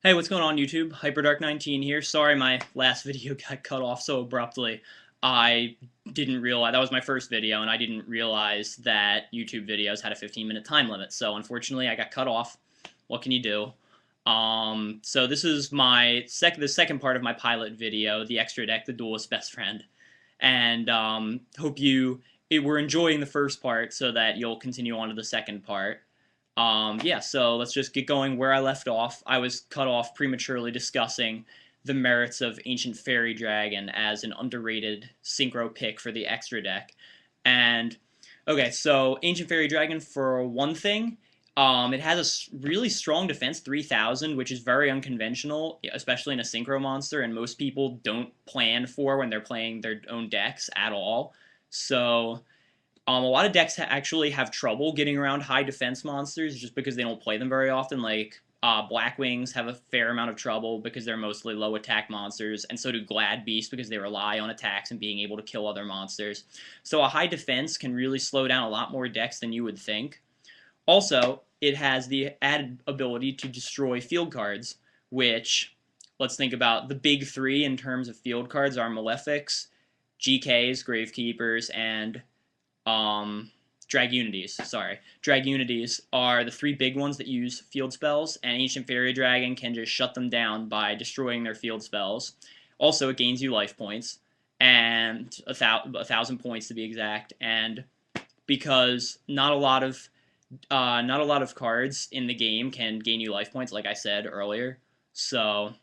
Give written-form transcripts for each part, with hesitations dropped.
Hey, what's going on YouTube? HyperDark19 here. Sorry my last video got cut off so abruptly. I didn't realize, that was my first video, and I didn't realize that YouTube videos had a 15-minute time limit, so unfortunately I got cut off. What can you do? So this is the second part of my pilot video, the extra deck, the Duelist best friend. And hope you were enjoying the first part so that you'll continue on to the second part. Yeah, so let's just get going where I left off. I was cut off prematurely discussing the merits of Ancient Fairy Dragon as an underrated synchro pick for the extra deck. And, okay, so Ancient Fairy Dragon, for one thing, it has a really strong defense, 3000, which is very unconventional, especially in a synchro monster, and most people don't plan for when they're playing their own decks at all. So a lot of decks actually have trouble getting around high defense monsters just because they don't play them very often. Like Blackwings have a fair amount of trouble because they're mostly low attack monsters, and so do Glad Beasts because they rely on attacks and being able to kill other monsters. So a high defense can really slow down a lot more decks than you would think. Also, it has the added ability to destroy field cards, which, let's think about the big three in terms of field cards are Malefics, GKs, Gravekeepers, and Dragunities, sorry. Dragunities are the three big ones that use field spells, and Ancient Fairy Dragon can just shut them down by destroying their field spells. Also, it gains you life points, and a thousand points to be exact, and because not a lot of cards in the game can gain you life points, like I said earlier, so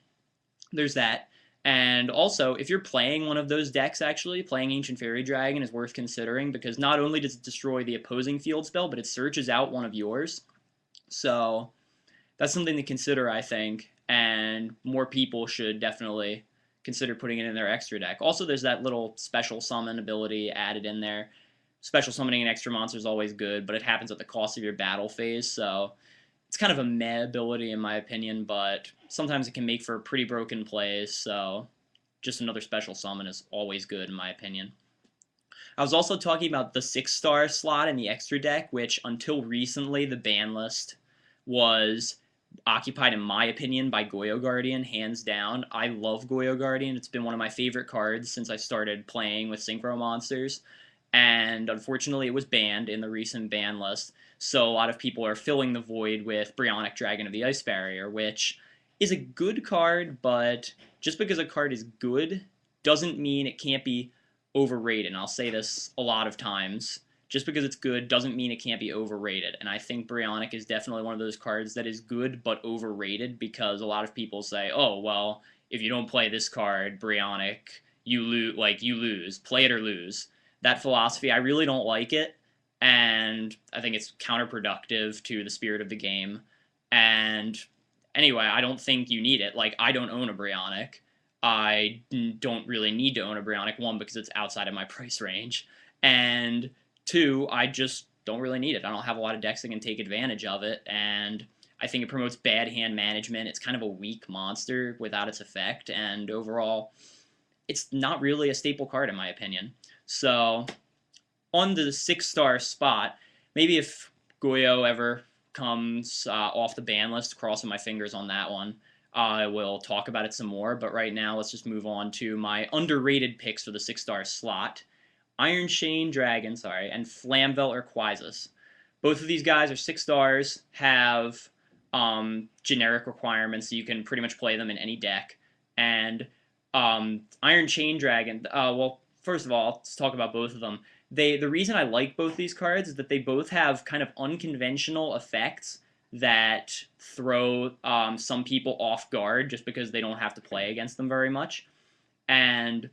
there's that. And also, if you're playing one of those decks, actually, playing Ancient Fairy Dragon is worth considering because not only does it destroy the opposing field spell, but it searches out one of yours. So that's something to consider, I think, and more people should definitely consider putting it in their extra deck. Also, there's that little special summon ability added in there. Special summoning an extra monster is always good, but it happens at the cost of your battle phase, so it's kind of a meh ability in my opinion, but sometimes it can make for pretty broken plays, so just another special summon is always good in my opinion. I was also talking about the 6-star slot in the extra deck, which until recently the ban list was occupied, in my opinion, by Goyo Guardian, hands down. I love Goyo Guardian. It's been one of my favorite cards since I started playing with Synchro Monsters, and unfortunately it was banned in the recent ban list. So a lot of people are filling the void with Bryonic Dragon of the Ice Barrier, which is a good card, but just because a card is good doesn't mean it can't be overrated. And I'll say this a lot of times. Just because it's good doesn't mean it can't be overrated. And I think Bryonic is definitely one of those cards that is good but overrated because a lot of people say, oh, well, if you don't play this card, Bryonic, you lose. Play it or lose. That philosophy, I really don't like it, and I think it's counterproductive to the spirit of the game. And anyway, I don't think you need it. Like, I don't own a Bryonic. I don't really need to own a Bryonic, one, because it's outside of my price range, and two, I just don't really need it. I don't have a lot of decks that can take advantage of it, and I think it promotes bad hand management. It's kind of a weak monster without its effect, and overall, it's not really a staple card in my opinion. So on the 6-star spot, maybe if Goyo ever comes off the ban list, crossing my fingers on that one, I will talk about it some more. But right now, let's just move on to my underrated picks for the 6-star slot. Iron Chain Dragon, and Flamvel Urquizas. Both of these guys are 6 stars, have generic requirements, so you can pretty much play them in any deck. And Iron Chain Dragon, well, first of all, let's talk about both of them. The reason I like both these cards is that they both have kind of unconventional effects that throw some people off guard just because they don't have to play against them very much. And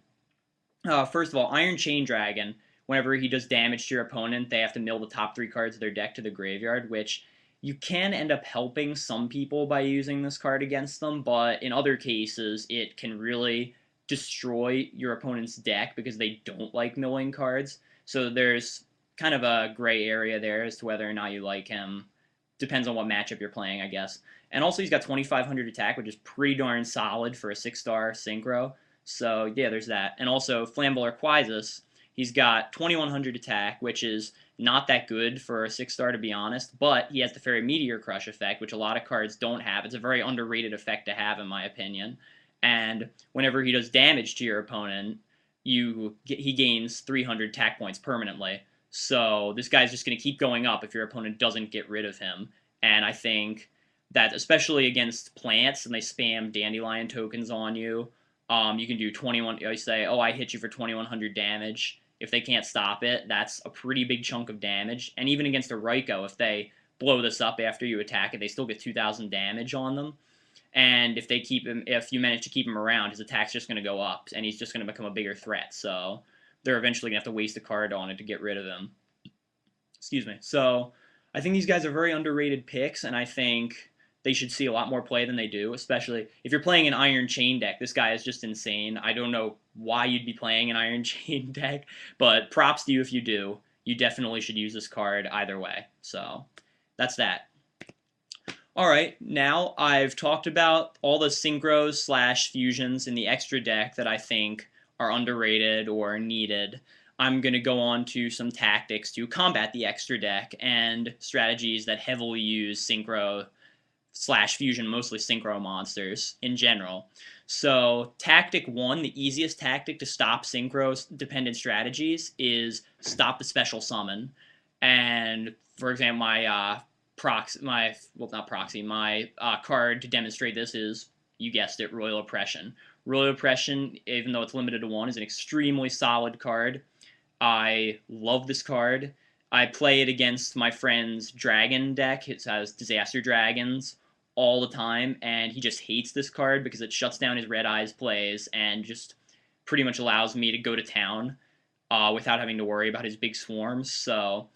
first of all, Iron Chain Dragon, whenever he does damage to your opponent, they have to mill the top 3 cards of their deck to the graveyard, which you can end up helping some people by using this card against them, but in other cases, it can really destroy your opponent's deck because they don't like milling cards. So there's kind of a gray area there as to whether or not you like him. Depends on what matchup you're playing, I guess. And also he's got 2500 attack, which is pretty darn solid for a 6-star synchro. So yeah, there's that. And also Flamvel Urquizas, He's got 2100 attack, which is not that good for a 6-star to be honest, but he has the Fairy Meteor Crush effect, which a lot of cards don't have. It's a very underrated effect to have in my opinion. And whenever he does damage to your opponent, he gains 300 attack points permanently. So this guy's just going to keep going up if your opponent doesn't get rid of him. And I think that especially against plants and they spam Dandelion tokens on you, you can do 21. You say, oh, I hit you for 2100 damage. If they can't stop it, that's a pretty big chunk of damage. And even against a Raikou, if they blow this up after you attack it, they still get 2000 damage on them. And if they keep him, if you manage to keep him around, his attack's just going to go up, and he's just going to become a bigger threat. So they're eventually going to have to waste a card on it to get rid of him. Excuse me. So I think these guys are very underrated picks, and I think they should see a lot more play than they do, especially if you're playing an Iron Chain deck. This guy is just insane. I don't know why you'd be playing an Iron Chain deck, but props to you if you do. You definitely should use this card either way. So that's that. Alright, now I've talked about all the synchros / fusions in the extra deck that I think are underrated or needed. I'm going to go on to some tactics to combat the extra deck and strategies that heavily use synchro / fusion, mostly synchro monsters in general. So tactic 1, the easiest tactic to stop synchro dependent strategies is stop the special summon. And for example, my card to demonstrate this is, you guessed it, Royal Oppression. Royal Oppression, even though it's limited to 1, is an extremely solid card. I love this card. I play it against my friend's dragon deck. It has Disaster Dragons all the time, and he just hates this card because it shuts down his Red Eyes plays and just pretty much allows me to go to town without having to worry about his big swarms. So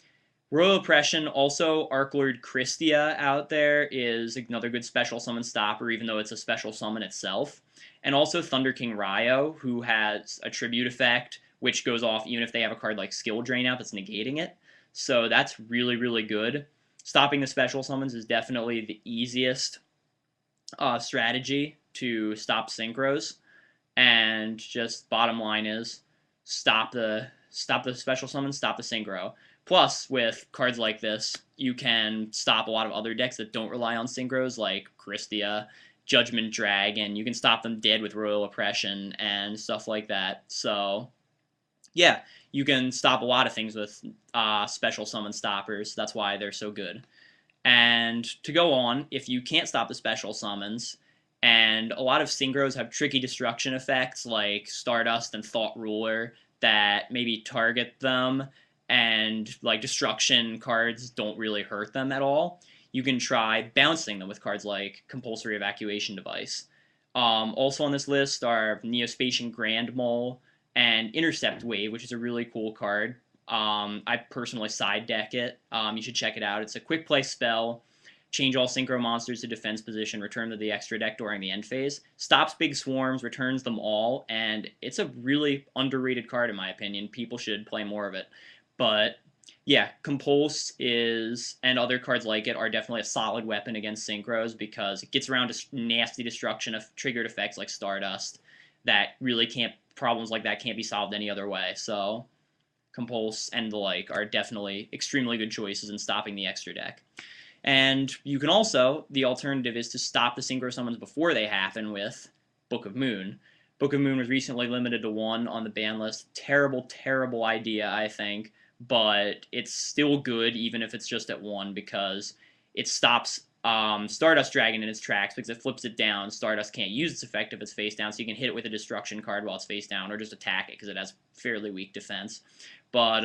Royal Oppression, also Archlord Christia out there is another good special summon stopper, even though it's a special summon itself. And also Thunder King Ryo, who has a tribute effect, which goes off even if they have a card like Skill Drain out that's negating it. So that's really, really good. Stopping the special summons is definitely the easiest strategy to stop synchros. And just bottom line is stop the special summon, stop the synchro. Plus, with cards like this, you can stop a lot of other decks that don't rely on synchros, like Christia, Judgment Dragon. You can stop them dead with Royal Oppression and stuff like that. So, yeah, you can stop a lot of things with special summon stoppers. That's why they're so good. And to go on, if you can't stop the special summons, and a lot of synchros have tricky destruction effects like Stardust and Thought Ruler that maybe target them, and like destruction cards don't really hurt them at all, you can try bouncing them with cards like Compulsory Evacuation Device. Also on this list are Neospatian Grand Mole and Intercept Wave, which is a really cool card. I personally side deck it. You should check it out. It's a quick play spell. Change all synchro monsters to defense position, return to the extra deck during the end phase. Stops big swarms, returns them all, and it's a really underrated card in my opinion. People should play more of it. But yeah, Compulse is, and other cards like it, are definitely a solid weapon against synchros because it gets around to nasty destruction of triggered effects like Stardust that really problems like that can't be solved any other way. So Compulse and the like are definitely extremely good choices in stopping the extra deck. And you can also, the alternative is to stop the synchro summons before they happen with Book of Moon. Book of Moon was recently limited to 1 on the ban list. Terrible, terrible idea, I think. But it's still good even if it's just at 1 because it stops Stardust Dragon in its tracks because it flips it down. Stardust can't use its effect if it's face down, so you can hit it with a destruction card while it's face down or just attack it because it has fairly weak defense. But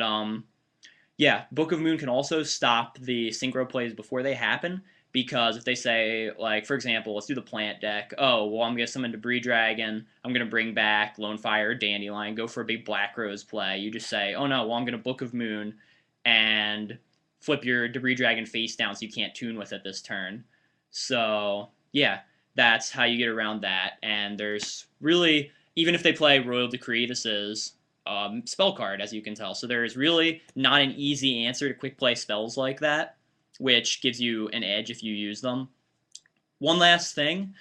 yeah, Book of Moon can also stop the synchro plays before they happen because if they say, like, for example, let's do the plant deck. Oh, well, I'm going to summon Debris Dragon. I'm going to bring back Lone Fire or Dandelion, go for a big Black Rose play. You just say, oh, no, well, I'm going to Book of Moon and flip your Debris Dragon face down so you can't tune with it this turn. So, yeah, that's how you get around that. And there's really, even if they play Royal Decree, this is spell card, as you can tell. So there is really not an easy answer to quick play spells like that, which gives you an edge if you use them. One last thing,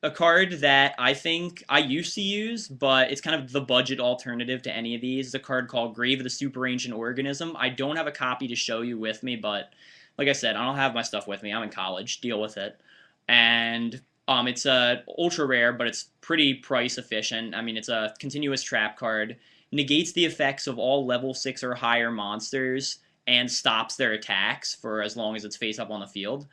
a card that I think I used to use, but it's kind of the budget alternative to any of these. Is a card called Grave of the Super Ancient Organism. I don't have a copy to show you with me, but like I said, I don't have my stuff with me. I'm in college. Deal with it. And it's a ultra rare, but it's pretty price efficient. I mean, it's a continuous trap card. Negates the effects of all level 6 or higher monsters and stops their attacks for as long as it's face up on the field.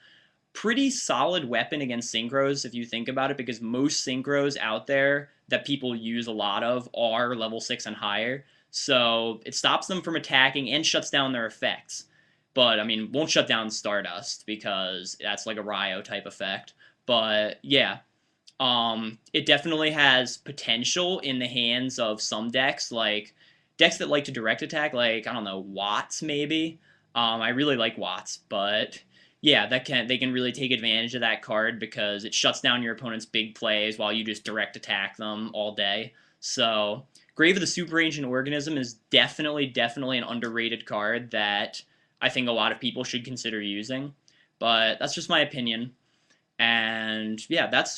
Pretty solid weapon against synchros if you think about it, because most synchros out there that people use a lot of are level 6 and higher. So it stops them from attacking and shuts down their effects. But I mean, won't shut down Stardust because that's like a Ryo type effect. But yeah, it definitely has potential in the hands of some decks, like decks that like to direct attack, like I don't know, Watts maybe. I really like Watts, but yeah, they can really take advantage of that card because it shuts down your opponent's big plays while you just direct attack them all day. So Grave of the Super Ancient Organism is definitely an underrated card that I think a lot of people should consider using. But that's just my opinion. And yeah, that's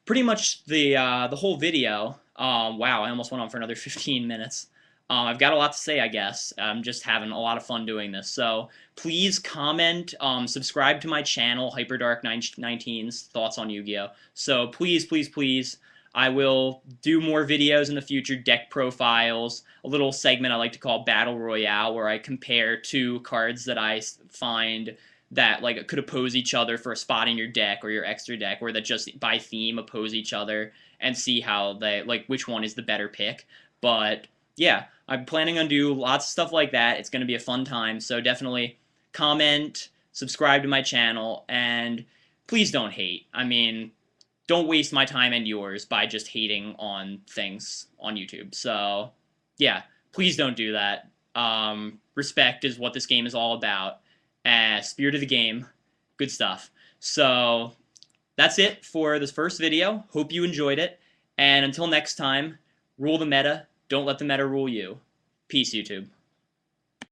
pretty much the whole video. Wow, I almost went on for another 15 minutes. I've got a lot to say, I guess. I'm just having a lot of fun doing this. So please comment, subscribe to my channel, HyperDark19's Thoughts on Yu-Gi-Oh! So please, I will do more videos in the future, deck profiles, a little segment I like to call Battle Royale, where I compare two cards that I find that like could oppose each other for a spot in your deck or your extra deck, or that just by theme oppose each other, and see how they like which one is the better pick. But yeah, I'm planning on do lots of stuff like that. It's going to be a fun time, so definitely comment, subscribe to my channel, and please don't hate. I mean, don't waste my time and yours by just hating on things on YouTube. So yeah, please don't do that. Respect is what this game is all about. Spirit of the game, good stuff. So that's it for this first video. Hope you enjoyed it. And until next time, rule the meta. Don't let the meta rule you. Peace, YouTube.